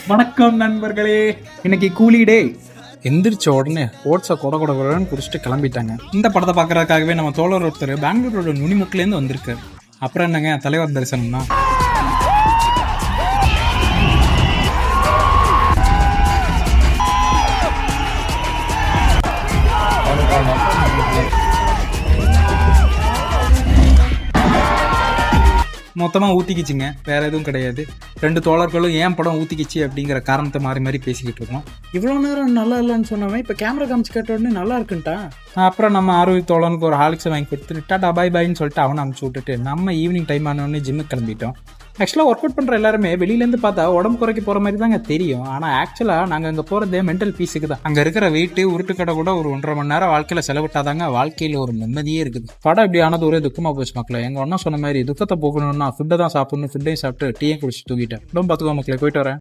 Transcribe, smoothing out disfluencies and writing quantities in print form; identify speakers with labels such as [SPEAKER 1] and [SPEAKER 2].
[SPEAKER 1] வணக்கம் நண்பர்களே, இன்னைக்கு கூலி டே.
[SPEAKER 2] எந்திரிச்ச உடனே ஓட்ஸை கொடன்னு குடிச்சிட்டு கிளம்பிட்டாங்க.
[SPEAKER 1] இந்த படத்தை பார்க்கறதுக்காகவே நம்ம தோழர் ஒருத்தர் பெங்களூரோட நுனிமுக்கிலேருந்து வந்திருக்காரு. அப்புறம் என்னங்க தலைவர் தரிசனம்னா. மொத்தமாக ஊற்றிக்கிச்சிங்க, வேற எதுவும் கிடையாது. 2 தோழர்களும் ஏன் படம் ஊற்றிக்கிச்சு அப்படிங்கிற காரணத்தை மாறி மாறி பேசிக்கிட்டு இருக்கோம்.
[SPEAKER 2] இவ்வளோ நேரம் நல்லா இல்லைன்னு சொன்னவன் இப்போ கேமரா காமிச்சு கேட்ட உடனே நல்லா இருக்குன்ட்டா.
[SPEAKER 1] அப்புறம் நம்ம ஆரோக்கிய தோழனுக்கு ஒரு ஹாலிக்ஸை வாங்கி கொடுத்துட்டு டாடா பாய் பாய்ன்னு சொல்லிட்டு அவனை அனுப்பிச்சு விட்டுட்டு நம்ம ஈவினிங் டைம் ஆனோடனே ஜிம்முக்கு கிளம்பிட்டோம். ஆக்சுவலாக ஒர்க் அவுட் பண்ணுற எல்லாருமே வெளியிலேருந்து பார்த்தா உடம்பு குறைக்க போகிற மாதிரி தாங்க தெரியும். ஆனால் ஆக்சுவலாக நாங்கள் அங்கே போகிறதே மென்டல் பீஸுக்கு தான். அங்கே இருக்கிற வெயிட்டு உருட்டுக்கடை கூட ஒரு 1.5 மணி நேரம் வாழ்க்கையில் செலவிட்டாதாங்க வாழ்க்கையில் ஒரு நிம்மதியே இருக்குது. படம் இப்படி ஆனது ஒரே துக்கமாக போச்சு மக்களே. எங்கள் ஒன்றா சொன்ன மாதிரி துக்கத்தை போகணும்னா ஃபுட்டை தான் சாப்பிடணும், ஃபுட்டையும் சாப்பிட்டு டீயும் குடிச்சு தூக்கிட்டேன். ரொம்ப பார்த்துக்கோ மக்களே, போயிட்டு வரேன்.